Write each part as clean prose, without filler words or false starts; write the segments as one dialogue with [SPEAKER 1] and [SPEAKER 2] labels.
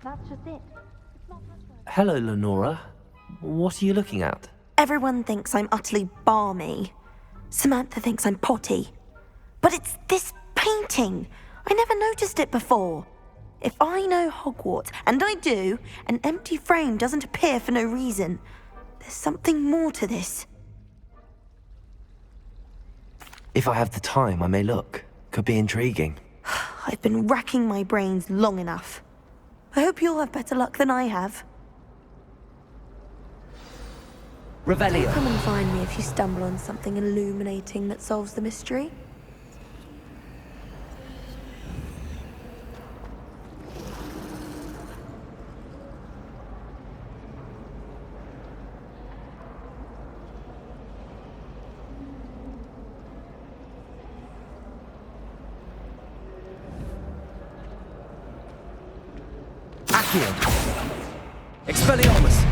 [SPEAKER 1] That's just it. It's not trustworthy.
[SPEAKER 2] Hello, Lenora. What are you looking at?
[SPEAKER 3] Everyone thinks I'm utterly balmy. Samantha thinks I'm potty. But it's this painting. I never noticed it before. If I know Hogwarts, and I do, an empty frame doesn't appear for no reason. There's something more to this.
[SPEAKER 2] If I have the time, I may look. Could be intriguing.
[SPEAKER 3] I've been racking my brains long enough. I hope you'll have better luck than I have.
[SPEAKER 2] Revelio.
[SPEAKER 3] Come and find me if you stumble on something illuminating that solves the mystery.
[SPEAKER 2] Accio. Expelliarmus.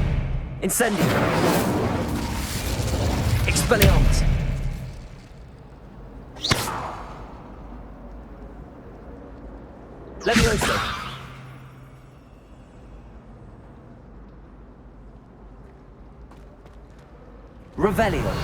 [SPEAKER 2] Incendio. Expelliarmus. Levioso. Revelio.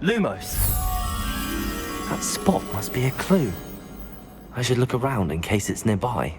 [SPEAKER 2] Lumos. That spot must be a clue. I should look around in case it's nearby.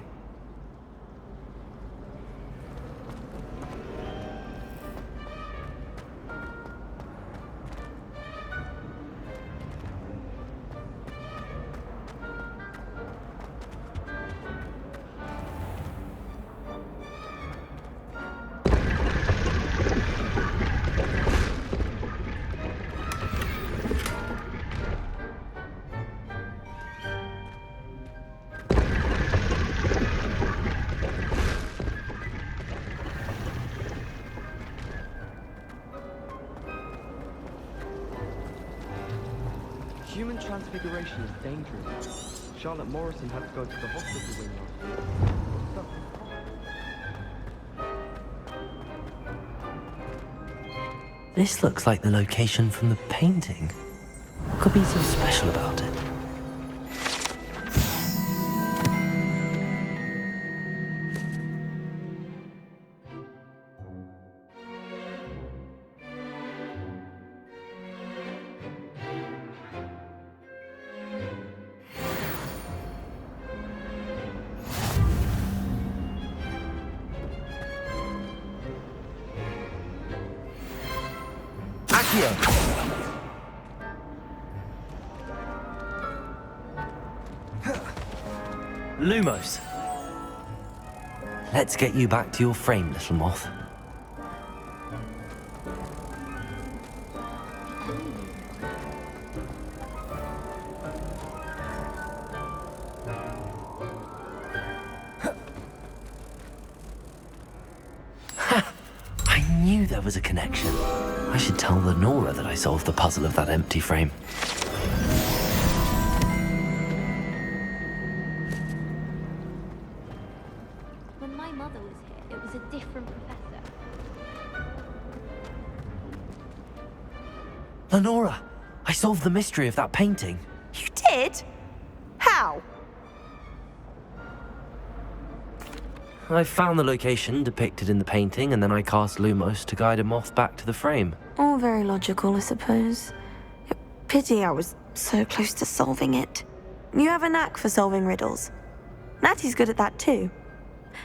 [SPEAKER 4] Human transfiguration is dangerous. Charlotte Morrison had to go to the hospital wing last week.
[SPEAKER 2] This looks like the location from the painting. What could be so special about it? Lumos. Let's get you back to your frame, little moth. I knew there was a connection. I should tell Lenora that I solved the puzzle of that empty frame.
[SPEAKER 1] When my mother was here, it was a different professor.
[SPEAKER 2] Lenora, I solved the mystery of that painting.
[SPEAKER 3] You did? How?
[SPEAKER 2] I found the location depicted in the painting, and then I cast Lumos to guide a moth back to the frame.
[SPEAKER 3] All very logical, I suppose. Pity I was so close to solving it. You have a knack for solving riddles. Natty's good at that too.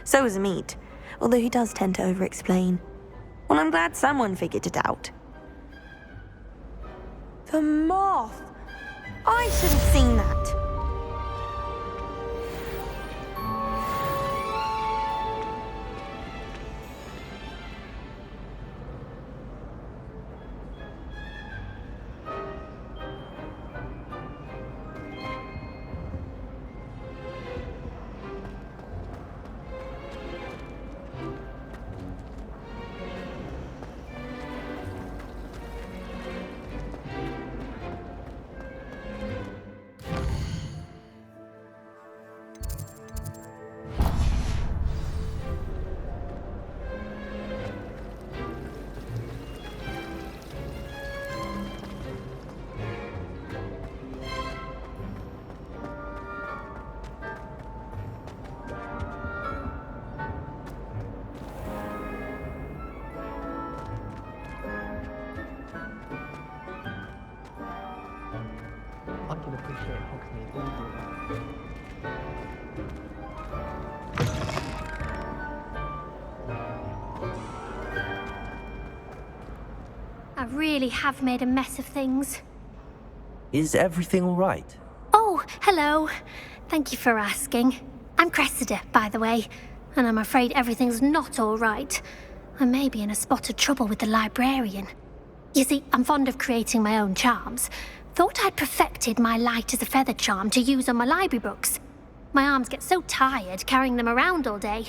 [SPEAKER 3] So is Amit, although he does tend to over-explain. Well, I'm glad someone figured it out. The moth! I should have seen that.
[SPEAKER 4] I can appreciate Hogsmeade all year.
[SPEAKER 1] I really have made a mess of things.
[SPEAKER 2] Is everything all right?
[SPEAKER 1] Oh, hello. Thank you for asking. I'm Cressida, by the way, and I'm afraid everything's not all right. I may be in a spot of trouble with the librarian. You see, I'm fond of creating my own charms. Thought I'd perfected my light as a feather charm to use on my library books. My arms get so tired carrying them around all day.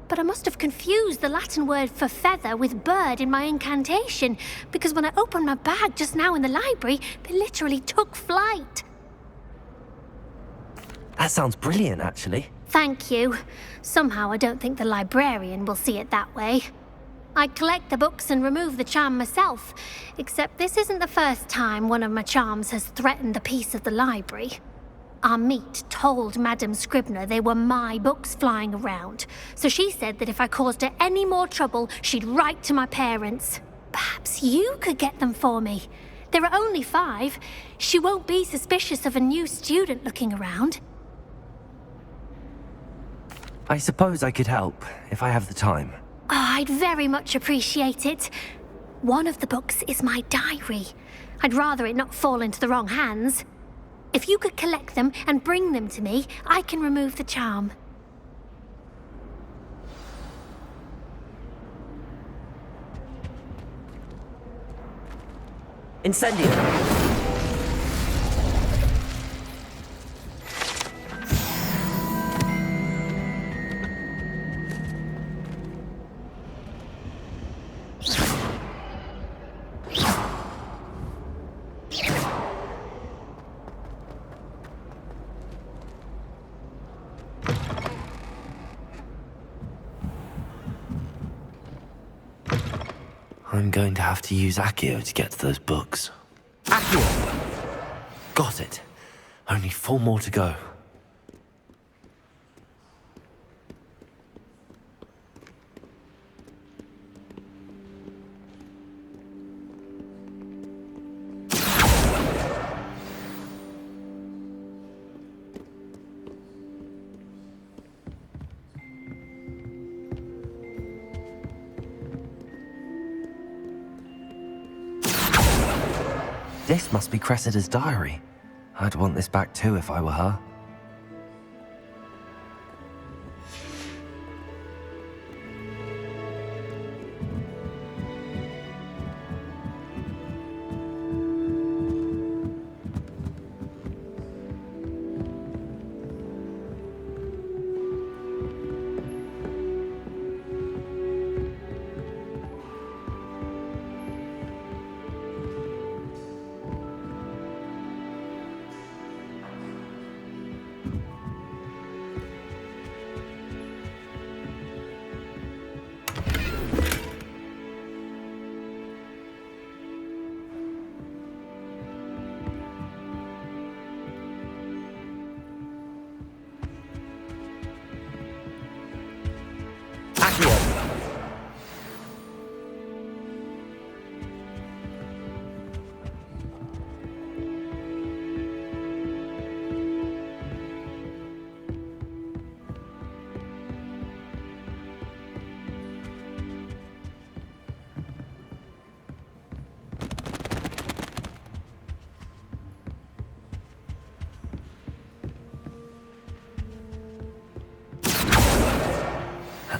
[SPEAKER 1] But I must have confused the Latin word for feather with bird in my incantation, because when I opened my bag just now in the library, they literally took flight.
[SPEAKER 2] That sounds brilliant, actually.
[SPEAKER 1] Thank you. Somehow I don't think the librarian will see it that way. I collect the books and remove the charm myself, except this isn't the first time one of my charms has threatened the peace of the library. Our meet told Madame Scribner they were my books flying around, so she said that if I caused her any more trouble, she'd write to my parents. Perhaps you could get them for me. There are only 5. She won't be suspicious of a new student looking around.
[SPEAKER 2] I suppose I could help, if I have the time.
[SPEAKER 1] Oh, I'd very much appreciate it. One of the books is my diary. I'd rather it not fall into the wrong hands. If you could collect them and bring them to me, I can remove the charm.
[SPEAKER 2] Incendio! I'm going to have to use Accio to get to those books. Accio! Got it. Only 4 more to go. This must be Cressida's diary. I'd want this back too if I were her.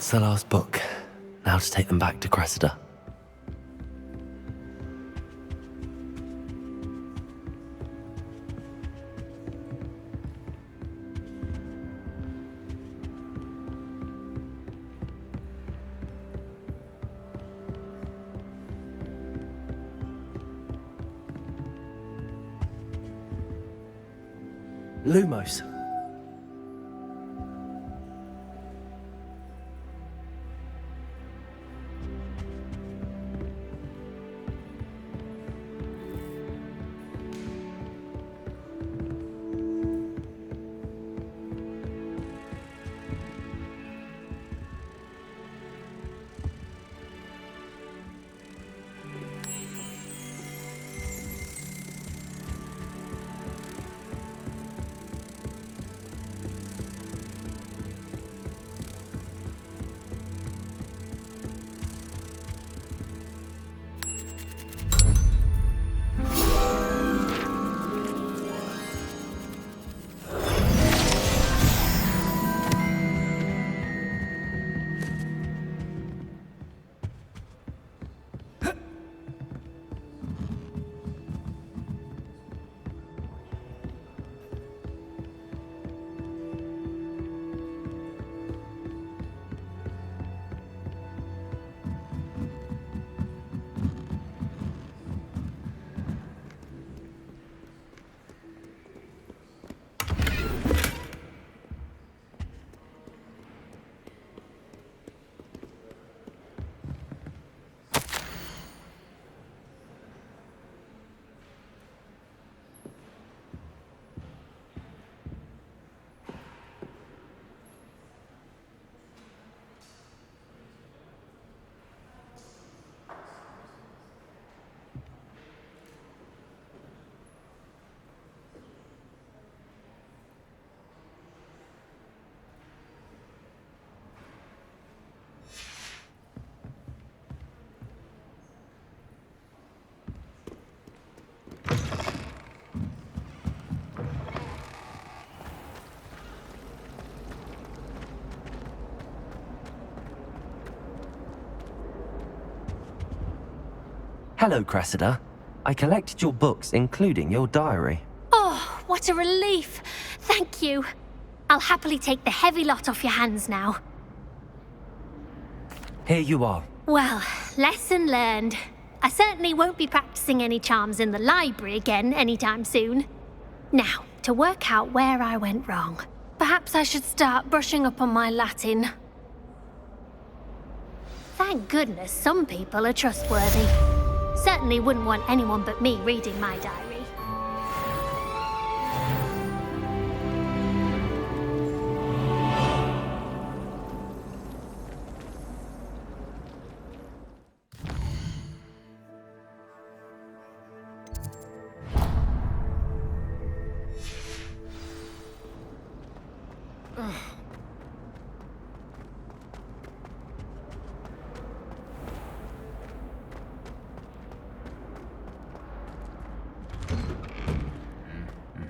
[SPEAKER 2] That's the last book. Now to take them back to Cressida. Lumos. Hello, Cressida. I collected your books, including your diary.
[SPEAKER 1] Oh, what a relief. Thank you. I'll happily take the heavy lot off your hands now.
[SPEAKER 2] Here you are.
[SPEAKER 1] Well, lesson learned. I certainly won't be practicing any charms in the library again anytime soon. Now, to work out where I went wrong. Perhaps I should start brushing up on my Latin. Thank goodness some people are trustworthy. Certainly wouldn't want anyone but me reading my diary.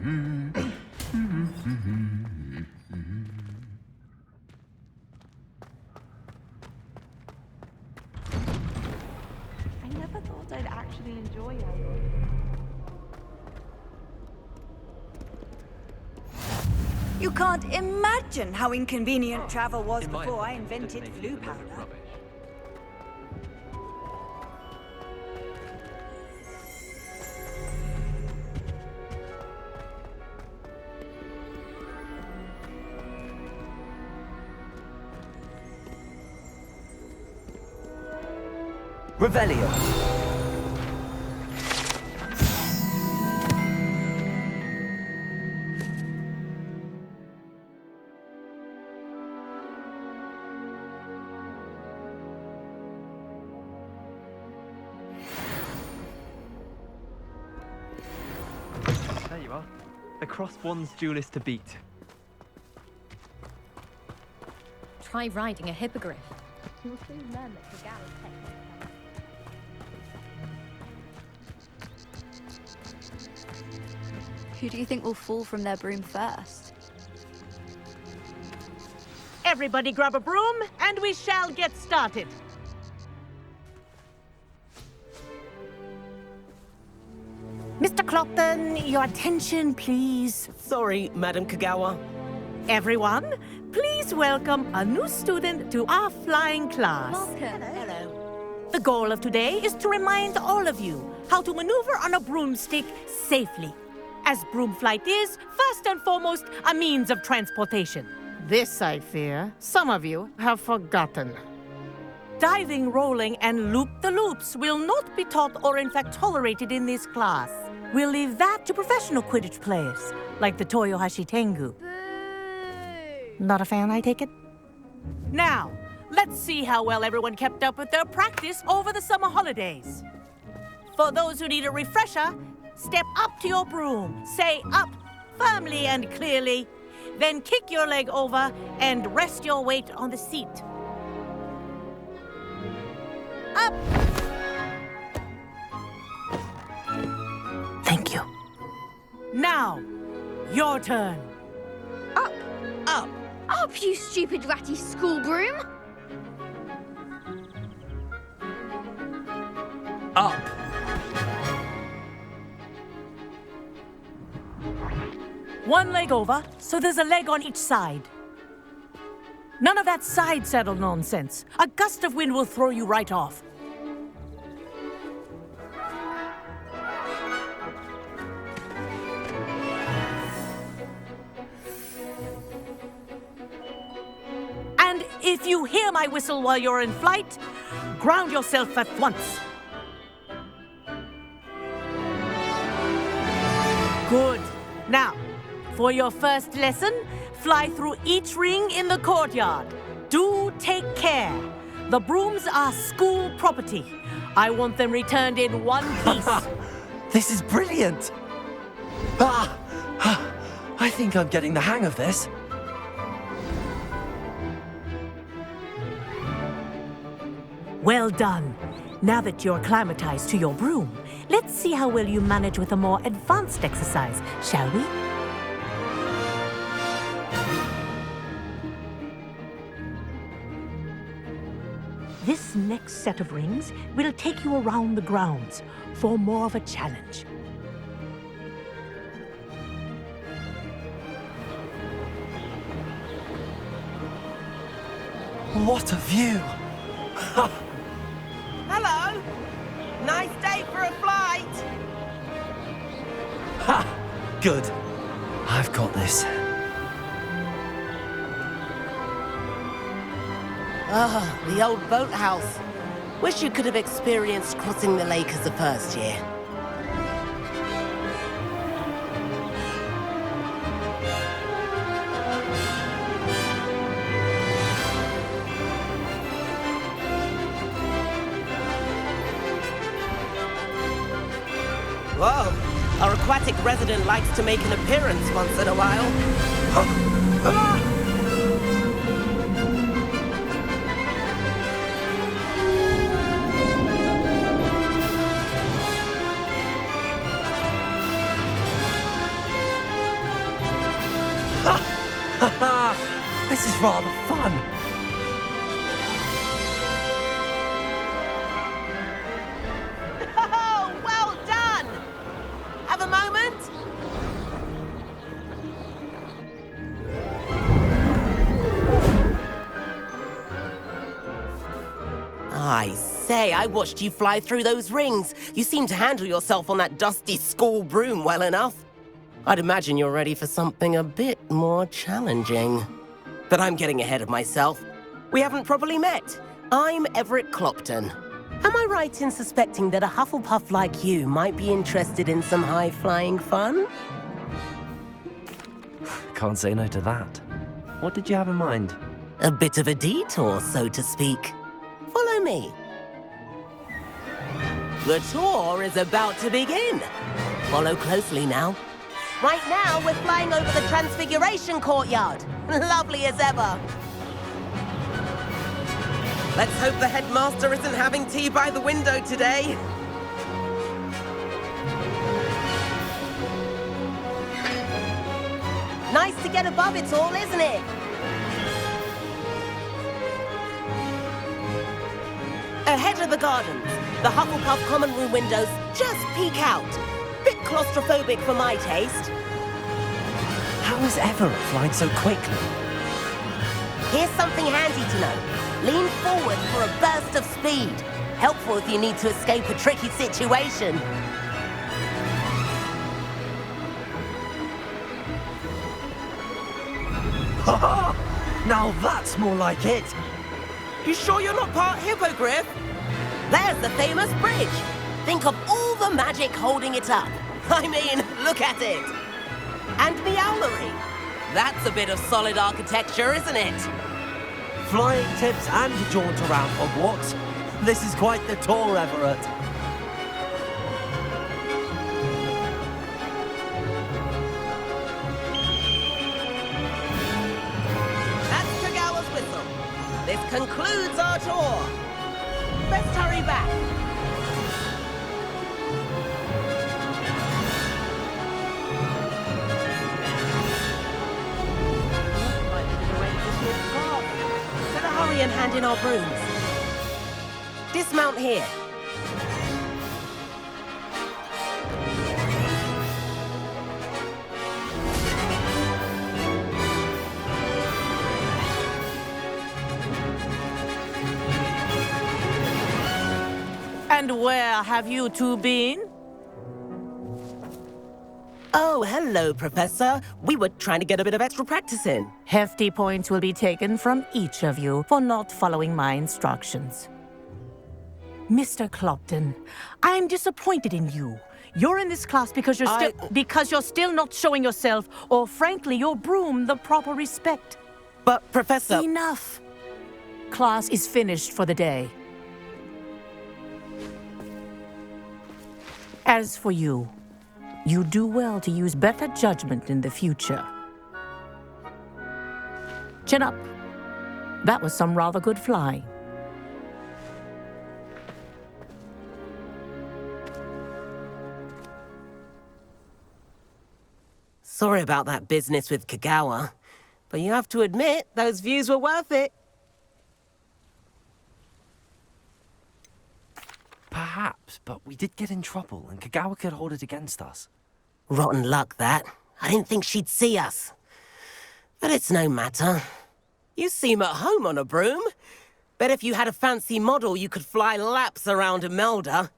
[SPEAKER 3] I never thought I'd actually enjoy it.
[SPEAKER 5] You can't imagine how inconvenient travel was before I invented flu powder.
[SPEAKER 2] Revelio.
[SPEAKER 4] There you are. The cross-wands duelist to beat.
[SPEAKER 6] Try riding a hippogriff.
[SPEAKER 1] You'll soon learn that Kagao
[SPEAKER 7] Who do you think will fall from their broom first? Everybody grab a broom, and we shall get started. Mr. Clopton, your attention, please.
[SPEAKER 8] Sorry, Madam Kagawa.
[SPEAKER 7] Everyone, please welcome a new student to our flying class.
[SPEAKER 8] Hello.
[SPEAKER 7] The goal of today is to remind all of you how to maneuver on a broomstick safely, as broom flight is, first and foremost, a means of transportation. This, I fear, some of you have forgotten. Diving, rolling, and loop-the-loops will not be taught or in fact tolerated in this class. We'll leave that to professional Quidditch players, like the Toyohashi Tengu. Not a fan, I take it? Now, let's see how well everyone kept up with their practice over the summer holidays. For those who need a refresher, step up to your broom, say up firmly and clearly, then kick your leg over and rest your weight on the seat. Up! Thank you. Now, your turn.
[SPEAKER 9] Up!
[SPEAKER 8] Up!
[SPEAKER 9] Up, you stupid ratty school broom!
[SPEAKER 8] Up!
[SPEAKER 7] One leg over, so there's a leg on each side. None of that side saddle nonsense. A gust of wind will throw you right off. And if you hear my whistle while you're in flight, ground yourself at once. Good. Now, for your first lesson, fly through each ring in the courtyard. Do take care. The brooms are school property. I want them returned in one piece.
[SPEAKER 2] This is brilliant! I think I'm getting the hang of this.
[SPEAKER 7] Well done. Now that you're acclimatized to your broom, let's see how well you manage with a more advanced exercise, shall we? This next set of rings will take you around the grounds for more of a challenge.
[SPEAKER 2] What a view!
[SPEAKER 8] Hello! Nice day for a flight!
[SPEAKER 2] Ha! Good. I've got this.
[SPEAKER 8] Ah, the old boathouse. Wish you could have experienced crossing the lake as a first year. Whoa! Our aquatic resident likes to make an appearance once in a while.
[SPEAKER 2] This is rather fun.
[SPEAKER 8] Oh, well done! Have a moment? I say, I watched you fly through those rings. You seem to handle yourself on that dusty school broom well enough. I'd imagine you're ready for something a bit more challenging. But I'm getting ahead of myself. We haven't properly met. I'm Everett Clopton. Am I right in suspecting that a Hufflepuff like you might be interested in some high-flying fun?
[SPEAKER 2] Can't say no to that. What did you have in mind?
[SPEAKER 8] A bit of a detour, so to speak. Follow me. The tour is about to begin. Follow closely now. Right now, we're flying over the Transfiguration Courtyard. Lovely as ever. Let's hope the headmaster isn't having tea by the window today. Nice to get above it all, isn't it? Ahead of the gardens, the Hufflepuff common room windows just peek out. Bit claustrophobic for my taste.
[SPEAKER 2] How is Everett flying so quickly?
[SPEAKER 8] Here's something handy to know. Lean forward for a burst of speed. Helpful if you need to escape a tricky situation.
[SPEAKER 2] Ha! Now that's more like it.
[SPEAKER 8] You sure you're not part hippogriff? There's the famous bridge. Think of all the magic holding it up. I mean, look at it. And Meowlery. That's a bit of solid architecture, isn't it?
[SPEAKER 2] Flying tips and a jaunt around Hogwarts. This is quite the tour, Everett.
[SPEAKER 8] That's Kagawa's whistle. This concludes our tour. Best hurry back. Better hurry and hand in our brooms. Dismount here.
[SPEAKER 7] And where have you two been?
[SPEAKER 8] Oh, hello, Professor. We were trying to get a bit of extra practice in.
[SPEAKER 7] Hefty points will be taken from each of you for not following my instructions. Mr. Clopton, I'm disappointed in you. You're in this class because you're still not showing yourself, or frankly, your broom the proper respect.
[SPEAKER 8] But, Professor...
[SPEAKER 7] Enough. Class is finished for the day. As for you, you do well to use better judgment in the future. Chin up. That was some rather good flying.
[SPEAKER 8] Sorry about that business with Kagawa, but you have to admit, those views were worth it.
[SPEAKER 2] Perhaps, but we did get in trouble, and Kagawa could hold it against us.
[SPEAKER 8] Rotten luck, that. I didn't think she'd see us. But it's no matter. You seem at home on a broom. Bet if you had a fancy model, you could fly laps around Imelda.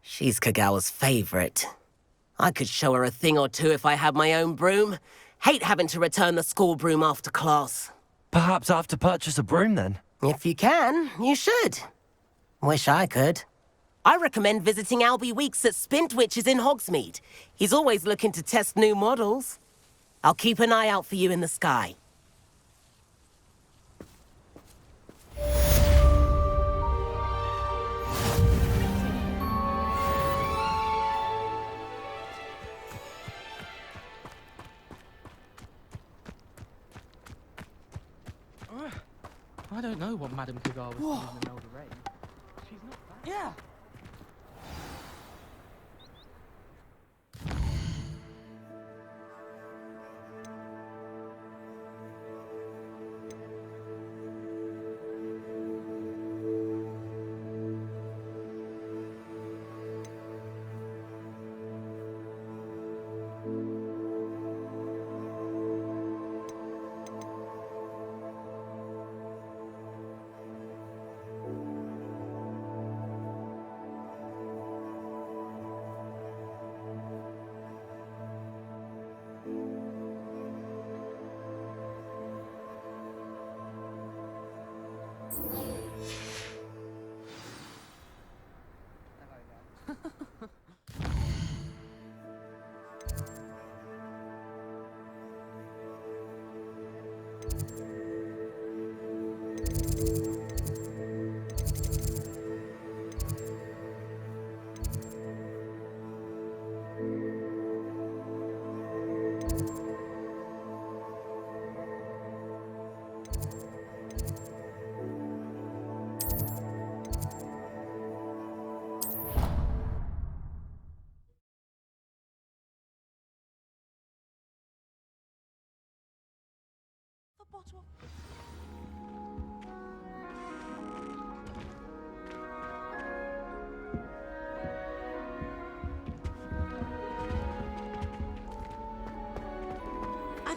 [SPEAKER 8] She's Kagawa's favorite. I could show her a thing or two if I had my own broom. Hate having to return the school broom after class.
[SPEAKER 2] Perhaps I have to purchase a broom, then?
[SPEAKER 8] If you can, you should. Wish I could. I recommend visiting Albie Weeks at Spintwitches in Hogsmeade. He's always looking to test new models. I'll keep an eye out for you in the sky.
[SPEAKER 4] I don't know what Madame Kagawa was doing in Imelda Rain. She's not that.
[SPEAKER 2] Yeah.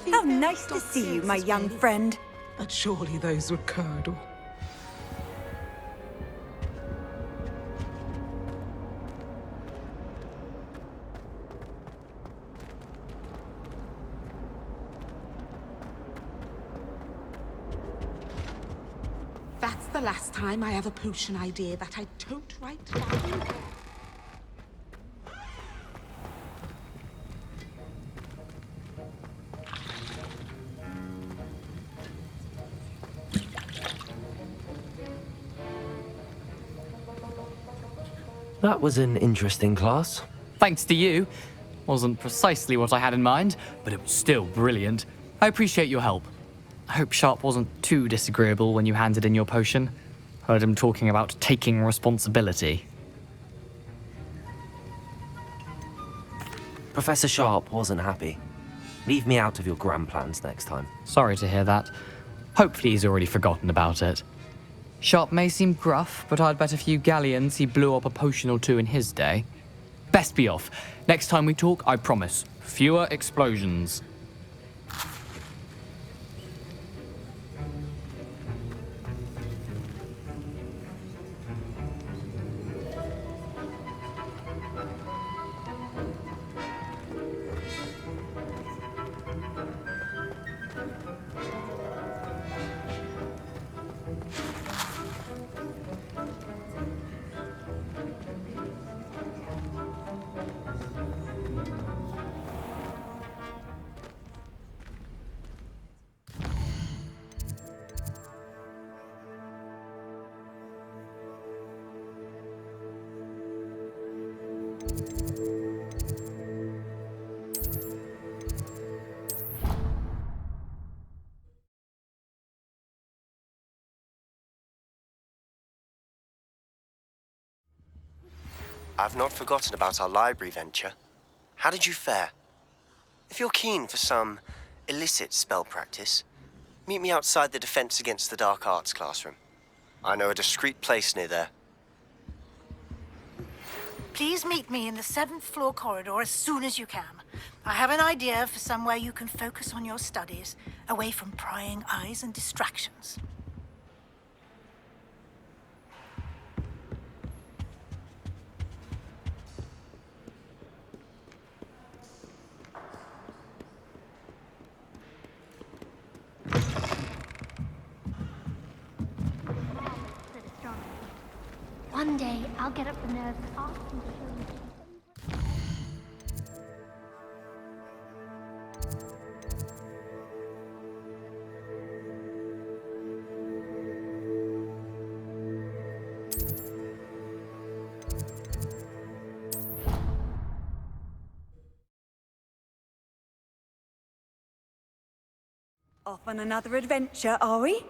[SPEAKER 5] How nice to see you, my young friend.
[SPEAKER 10] But surely those were curdle. That's the last time I have a potion idea that I don't write down.
[SPEAKER 2] That was an interesting class.
[SPEAKER 11] Thanks to you. Wasn't precisely what I had in mind, but it was still brilliant. I appreciate your help. I hope Sharp wasn't too disagreeable when you handed in your potion. Heard him talking about taking responsibility.
[SPEAKER 2] Professor Sharp wasn't happy. Leave me out of your grand plans next time.
[SPEAKER 11] Sorry to hear that. Hopefully he's already forgotten about it. Sharp may seem gruff, but I'd bet a few galleons he blew up a potion or two in his day. Best be off. Next time we talk, I promise, fewer explosions.
[SPEAKER 12] I've not forgotten about our library venture. How did you fare? If you're keen for some illicit spell practice, meet me outside the Defense Against the Dark Arts classroom. I know a discreet place near there.
[SPEAKER 13] Please meet me in the 7th floor corridor as soon as you can. I have an idea for somewhere you can focus on your studies, away from prying eyes and distractions.
[SPEAKER 1] One day, I'll get up the nerve to ask him to show me.
[SPEAKER 5] Off on another adventure, are we?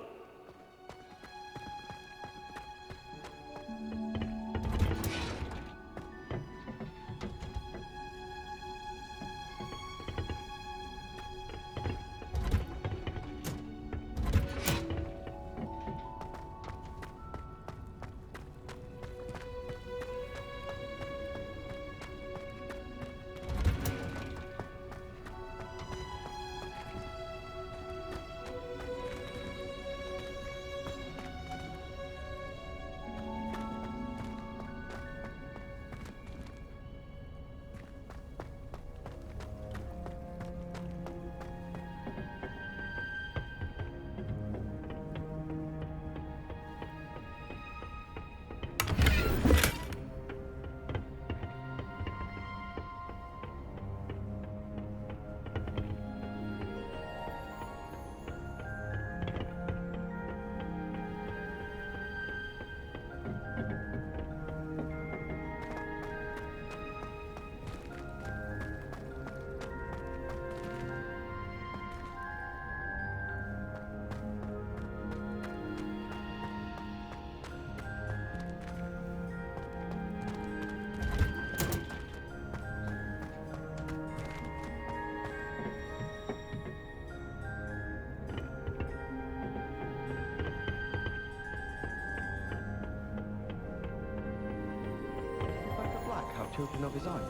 [SPEAKER 4] Children of his own.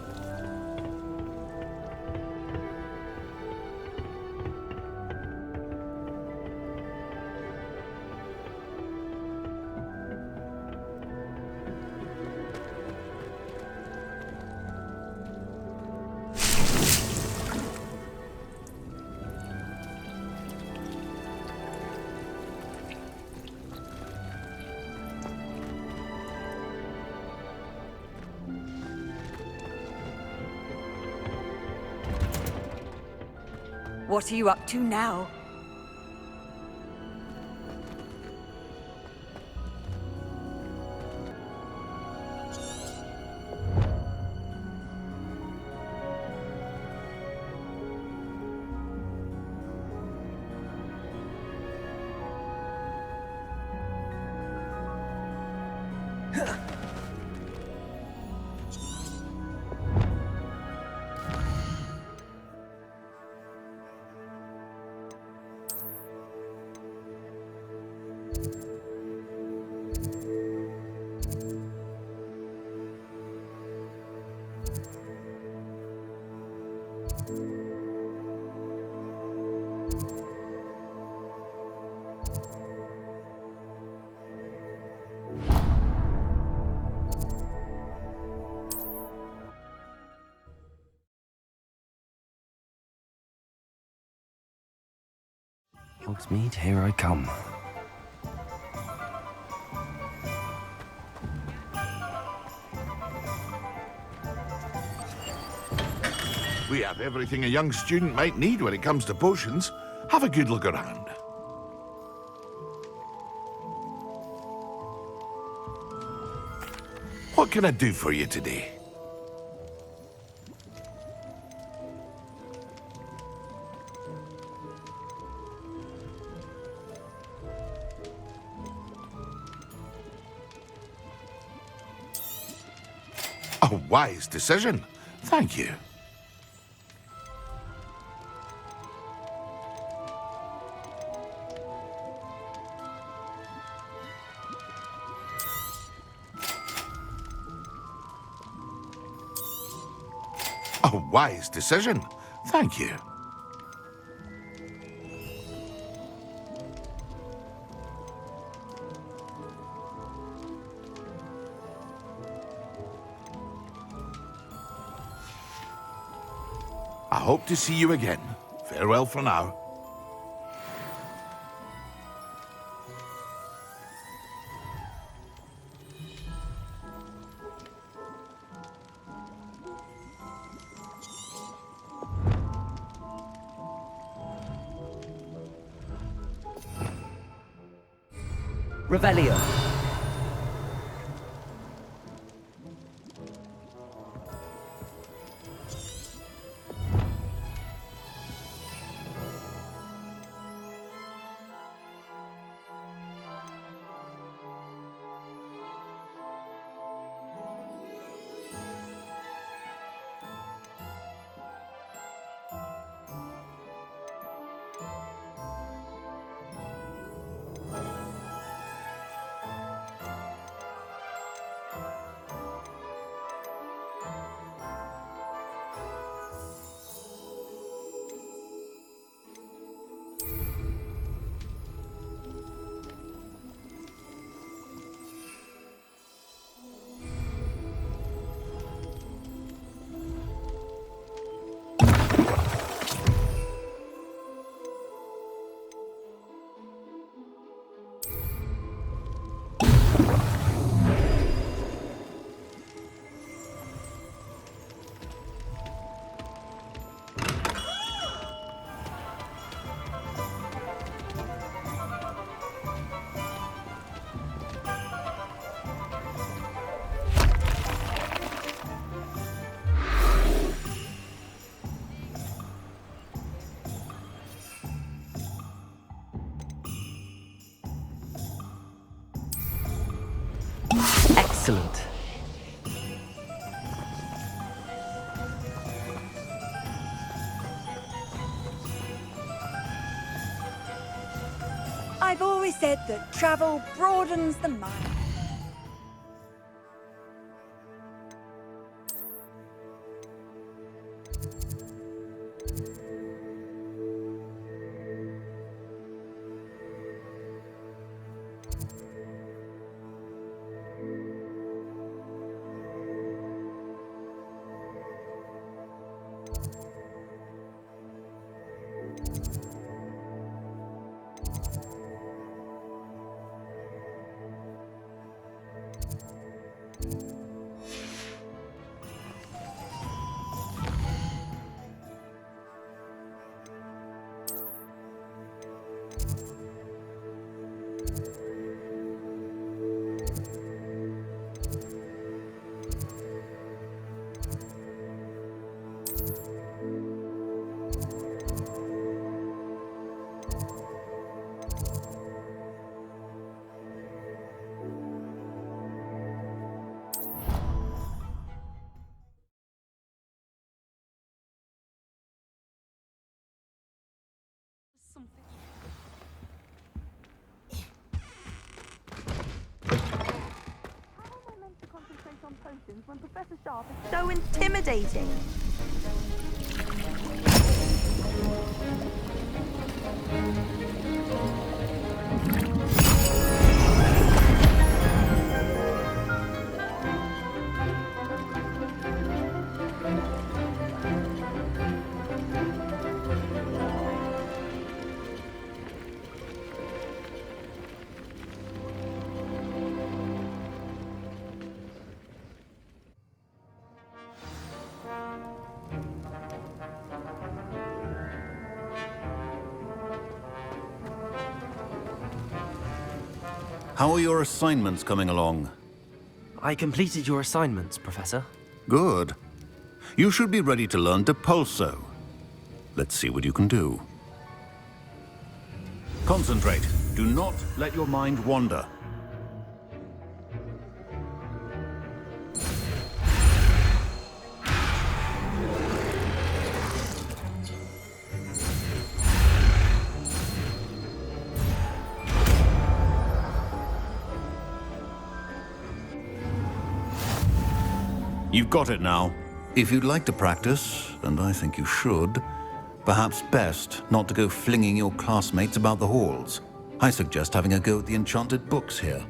[SPEAKER 5] What are you up to now?
[SPEAKER 2] Hogsmeade, here I come.
[SPEAKER 14] We have everything a young student might need when it comes to potions. Have a good look around. What can I do for you today? A wise decision. Thank you. A wise decision. Thank you. I hope to see you again. Farewell for now.
[SPEAKER 15] Revelio. Excellent.
[SPEAKER 5] I've always said that travel broadens the mind.
[SPEAKER 3] potions when Professor Sharp is so intimidating.
[SPEAKER 16] How are your assignments coming along?
[SPEAKER 2] I completed your assignments, Professor.
[SPEAKER 16] Good. You should be ready to learn Depulso. Let's see what you can do. Concentrate. Do not let your mind wander. You've got it now. If you'd like to practice, and I think you should, perhaps best not to go flinging your classmates about the halls. I suggest having a go at the enchanted books here.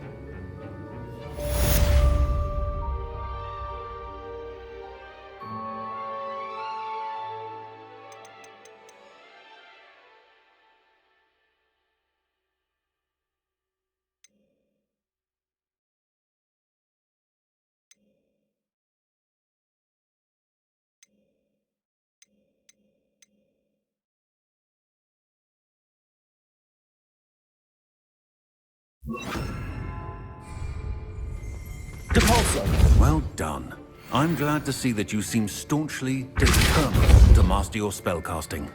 [SPEAKER 2] Depulso!
[SPEAKER 16] Well done. I'm glad to see that you seem staunchly determined to master your spellcasting.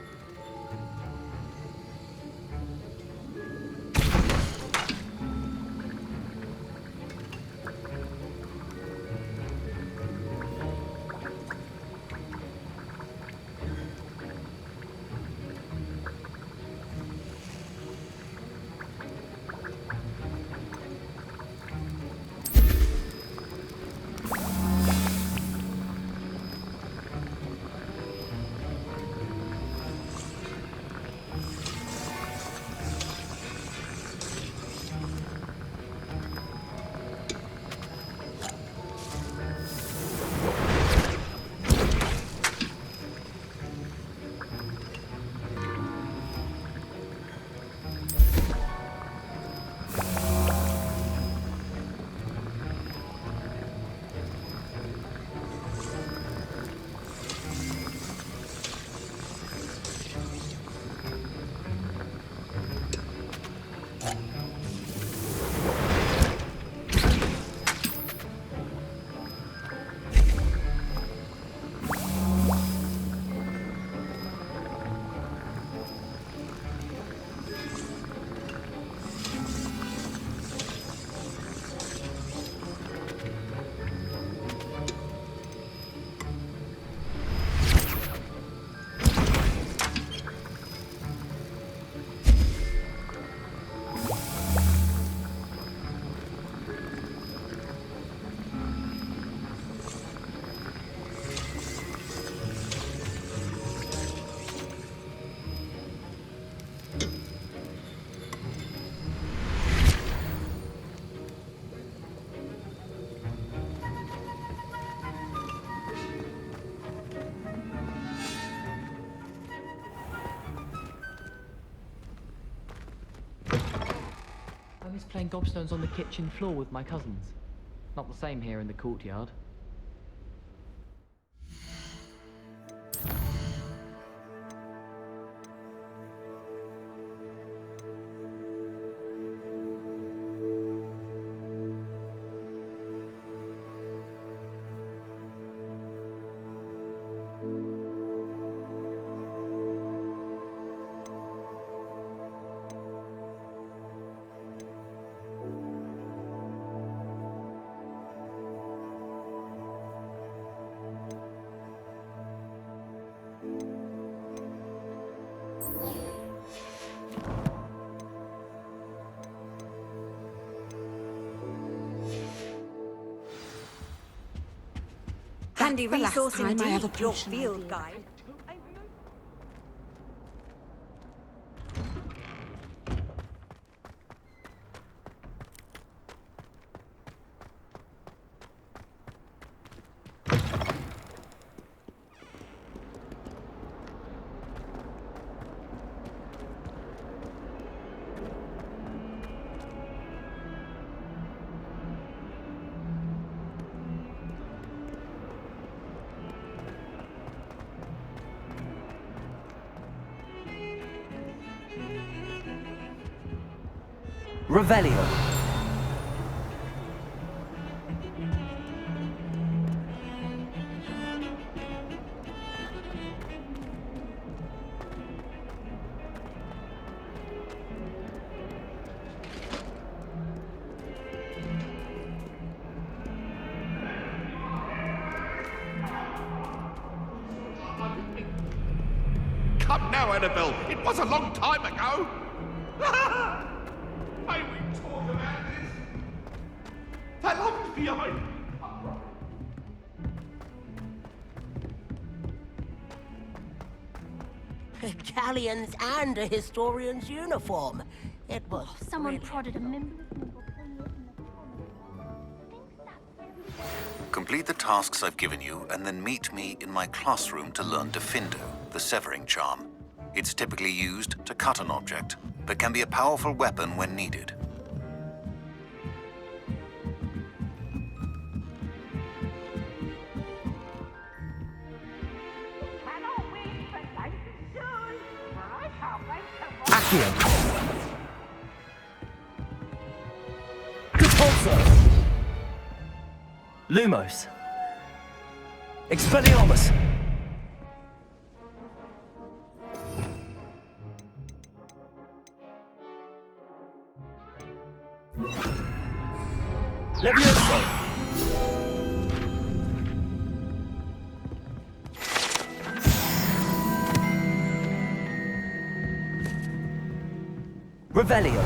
[SPEAKER 11] I miss playing gobstones on the kitchen floor with my cousins. Not the same here in the courtyard.
[SPEAKER 5] Handy
[SPEAKER 10] the last
[SPEAKER 5] resource
[SPEAKER 10] time I
[SPEAKER 5] indeed,
[SPEAKER 10] have a
[SPEAKER 5] your
[SPEAKER 10] potion
[SPEAKER 5] field
[SPEAKER 10] idea.
[SPEAKER 5] guide.
[SPEAKER 15] Revelio.
[SPEAKER 14] Come now, Annabelle. It was a long time ago. May we talk about this? That love is behind me.
[SPEAKER 8] Galleons and a historian's uniform. It was.
[SPEAKER 1] Someone prodded a member.
[SPEAKER 16] Complete the tasks I've given you, and then meet me in my classroom to learn Defindo, the severing charm. It's typically used to cut an object, but can be a powerful weapon when needed.
[SPEAKER 15] Accio. Repulso. Lumos. Expelliarmus. Levioso. Revelio.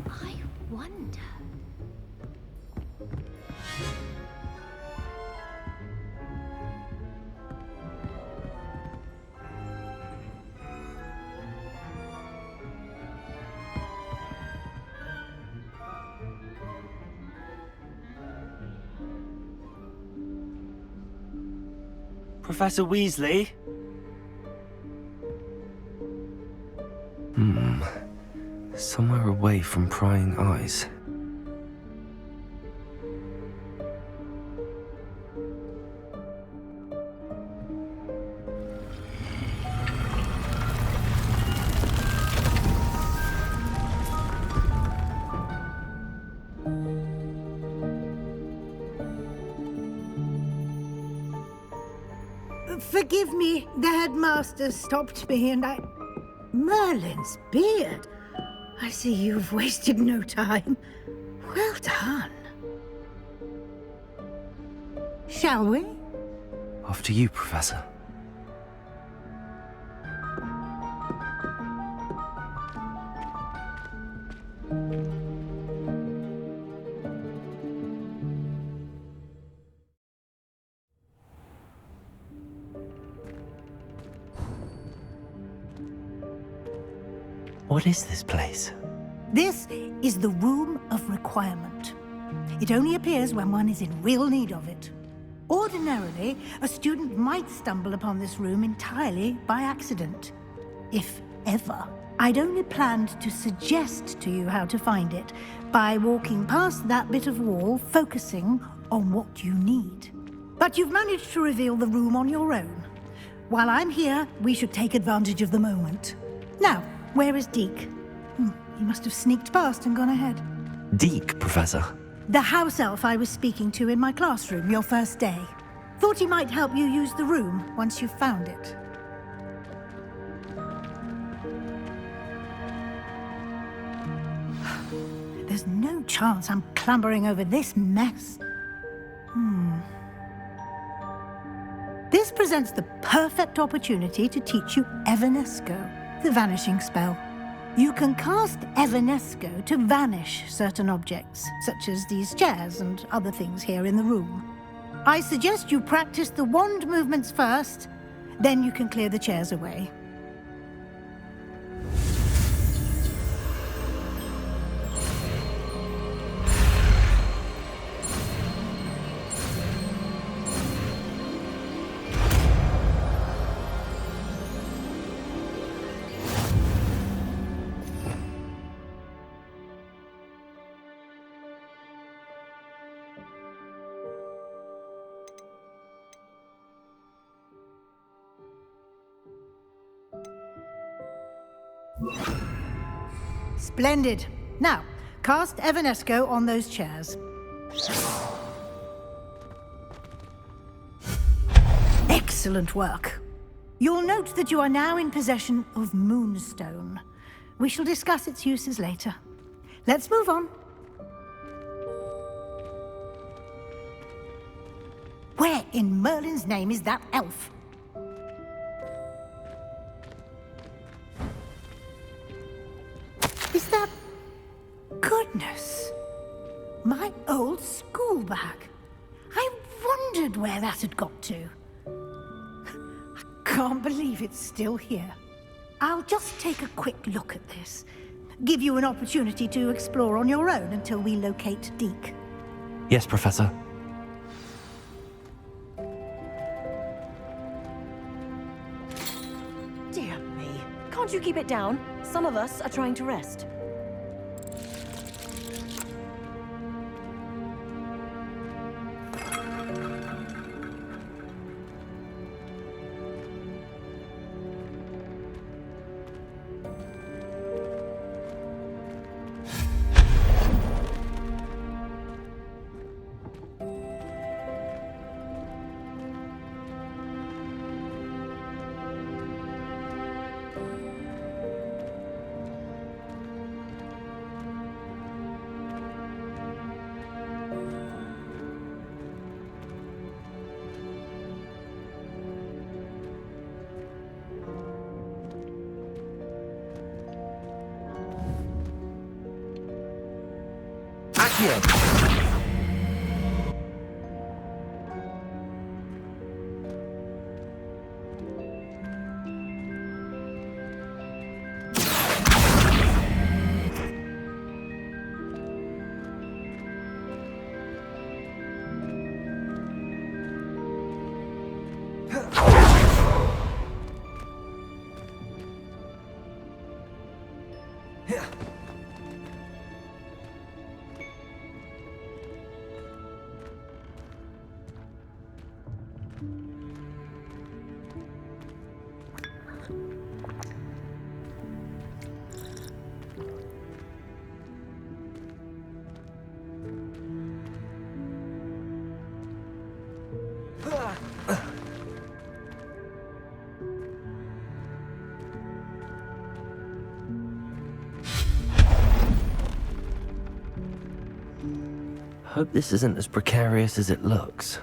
[SPEAKER 1] I wonder.
[SPEAKER 2] Professor Weasley? Somewhere away from prying eyes.
[SPEAKER 13] Forgive me, the headmaster stopped me and I... Merlin's beard. I see you've wasted no time. Well done. Shall we?
[SPEAKER 2] After you, Professor. What is this place?
[SPEAKER 13] This is the Room of Requirement. It only appears when one is in real need of it. Ordinarily, a student might stumble upon this room entirely by accident. If ever. I'd only planned to suggest to you how to find it by walking past that bit of wall, focusing on what you need. But you've managed to reveal the room on your own. While I'm here, we should take advantage of the moment. Now, where is Deke? He must have sneaked past and gone ahead.
[SPEAKER 2] Deke, Professor.
[SPEAKER 13] The house elf I was speaking to in my classroom your first day. Thought he might help you use the room once you've found it. There's no chance I'm clambering over this mess. This presents the perfect opportunity to teach you Evanesco, the vanishing spell. You can cast Evanesco to vanish certain objects, such as these chairs and other things here in the room. I suggest you practice the wand movements first, then you can clear the chairs away. Splendid. Now, cast Evanesco on those chairs. Excellent work. You'll note that you are now in possession of Moonstone. We shall discuss its uses later. Let's move on. Where in Merlin's name is that elf? Is that... Goodness! My old school bag. I wondered where that had got to. I can't believe it's still here. I'll just take a quick look at this. Give you an opportunity to explore on your own until we locate Deke.
[SPEAKER 2] Yes, Professor.
[SPEAKER 17] Dear me. Can't you keep it down? Some of us are trying to rest.
[SPEAKER 2] Hope this isn't as precarious as it looks.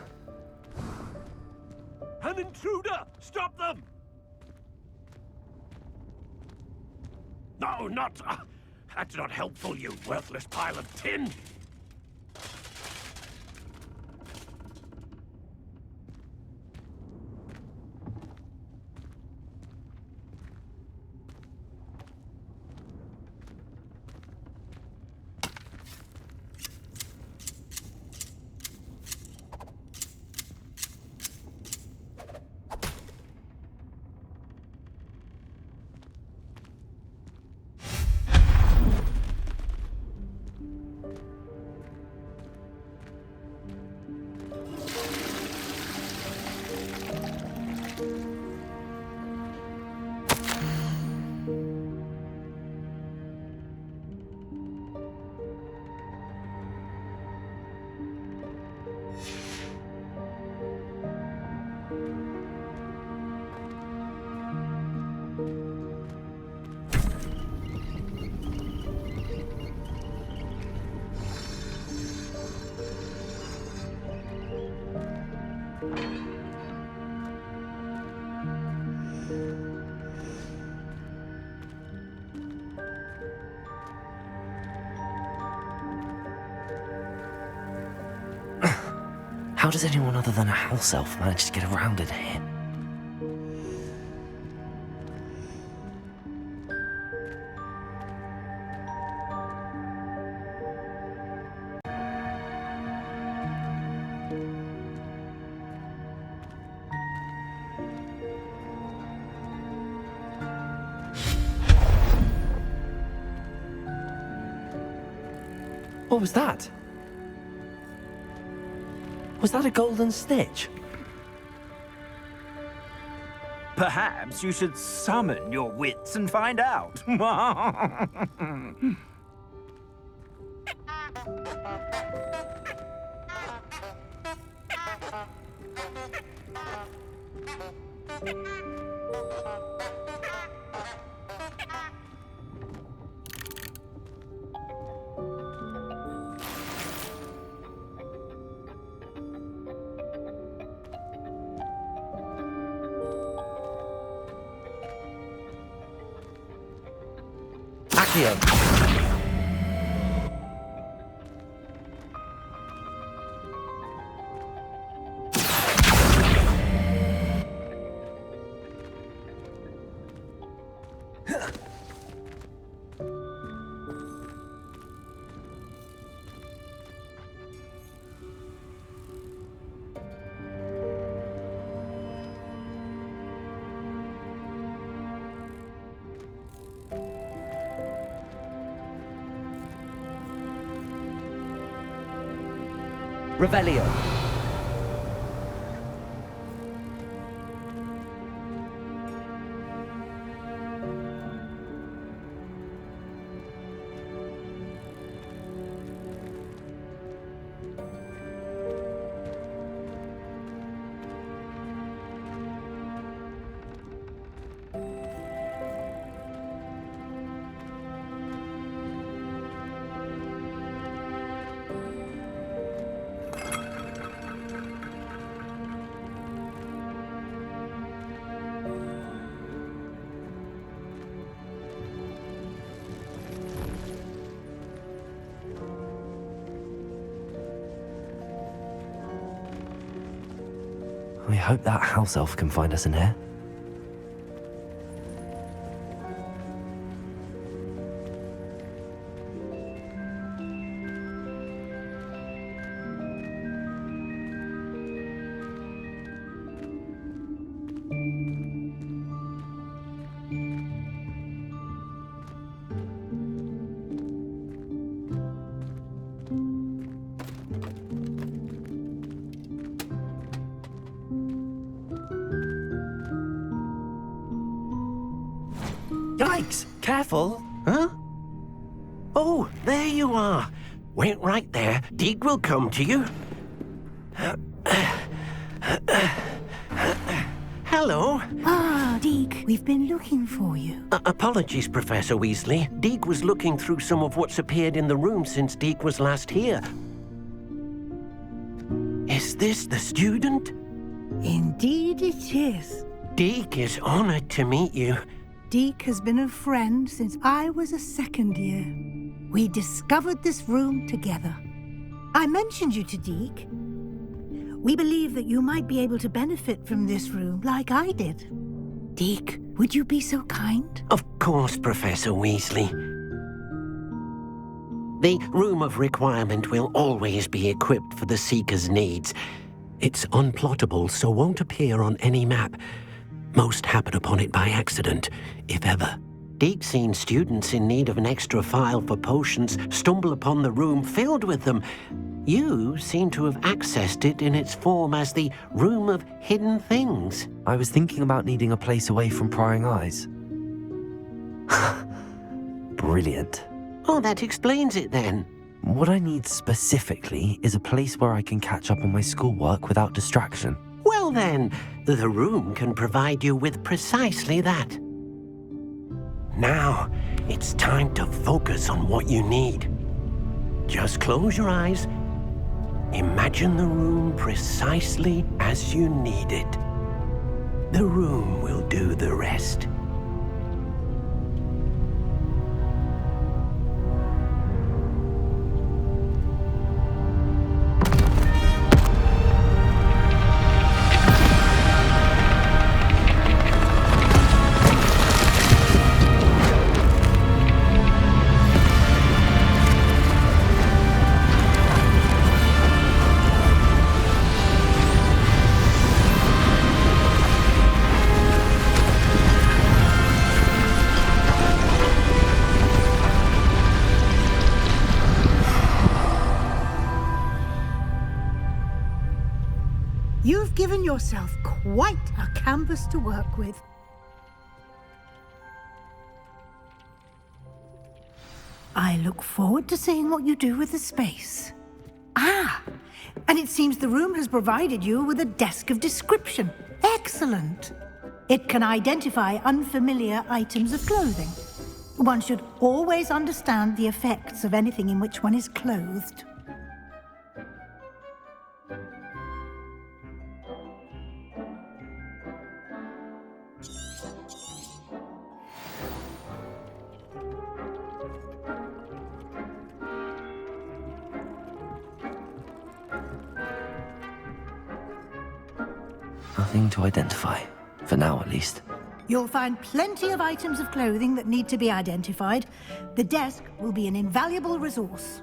[SPEAKER 18] An intruder! Stop them! No, not... that's not helpful, you worthless pile of tin!
[SPEAKER 2] How does anyone other than a house elf manage to get around in here? What was that? Was that a golden snitch?
[SPEAKER 19] Perhaps you should summon your wits and find out.
[SPEAKER 2] Accio!
[SPEAKER 15] Revelio.
[SPEAKER 2] We hope that house elf can find us in here.
[SPEAKER 18] Yikes! Careful! Huh? Oh, there you are. Wait right there. Deek will come to you. Hello.
[SPEAKER 13] Ah, Deek, we've been looking for you.
[SPEAKER 18] Apologies, Professor Weasley. Deek was looking through some of what's appeared in the room since Deek was last here. Is this the student?
[SPEAKER 13] Indeed it is.
[SPEAKER 18] Deek is honored to meet you.
[SPEAKER 13] Deek has been a friend since I was a second year. We discovered this room together. I mentioned you to Deek. We believe that you might be able to benefit from this room like I did. Deek, would you be so kind?
[SPEAKER 18] Of course, Professor Weasley. The Room of Requirement will always be equipped for the Seeker's needs. It's unplottable, so won't appear on any map. Most happen upon it by accident, if ever. Deek's seen students in need of an extra file for potions stumble upon the room filled with them. You seem to have accessed it in its form as the Room of Hidden Things.
[SPEAKER 2] I was thinking about needing a place away from prying eyes. Brilliant.
[SPEAKER 18] Oh, that explains it then.
[SPEAKER 2] What I need specifically is a place where I can catch up on my schoolwork without distraction.
[SPEAKER 18] Well then, the room can provide you with precisely that. Now, it's time to focus on what you need. Just close your eyes. Imagine the room precisely as you need it. The room will do the rest.
[SPEAKER 13] given yourself quite a canvas to work with. I look forward to seeing what you do with the space. Ah, and it seems the room has provided you with a desk of description. Excellent. It can identify unfamiliar items of clothing. One should always understand the effects of anything in which one is clothed.
[SPEAKER 2] Nothing to identify. For now, at least.
[SPEAKER 13] You'll find plenty of items of clothing that need to be identified. The desk will be an invaluable resource.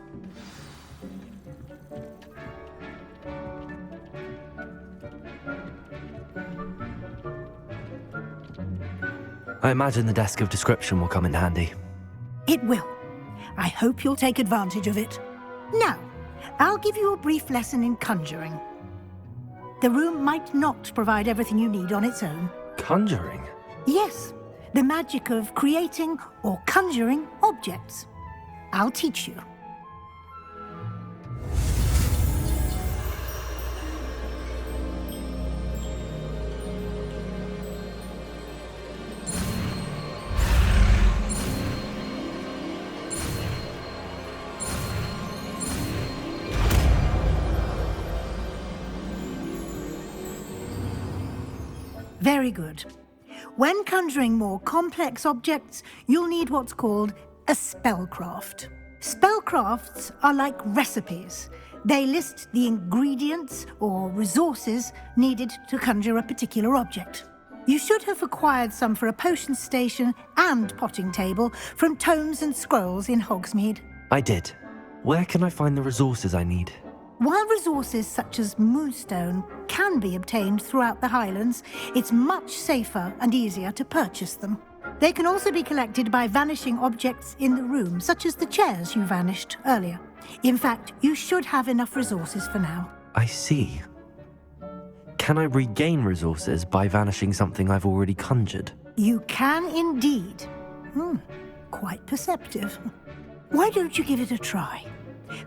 [SPEAKER 2] I imagine the desk of description will come in handy.
[SPEAKER 13] It will. I hope you'll take advantage of it. Now, I'll give you a brief lesson in conjuring. The room might not provide everything you need on its own.
[SPEAKER 2] Conjuring?
[SPEAKER 13] Yes, the magic of creating or conjuring objects. I'll teach you. Very good. When conjuring more complex objects, you'll need what's called a spellcraft. Spellcrafts are like recipes. They list the ingredients or resources needed to conjure a particular object. You should have acquired some for a potion station and potting table from tomes and scrolls in Hogsmeade.
[SPEAKER 2] I did. Where can I find the resources I need?
[SPEAKER 13] While resources such as moonstone can be obtained throughout the Highlands, it's much safer and easier to purchase them. They can also be collected by vanishing objects in the room, such as the chairs you vanished earlier. In fact, you should have enough resources for now.
[SPEAKER 2] I see. Can I regain resources by vanishing something I've already conjured?
[SPEAKER 13] You can indeed. Quite perceptive. Why don't you give it a try?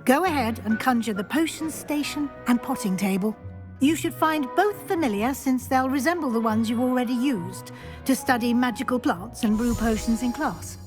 [SPEAKER 13] Go ahead and conjure the potion station and potting table. You should find both familiar, since they'll resemble the ones you've already used to study magical plants and brew potions in class.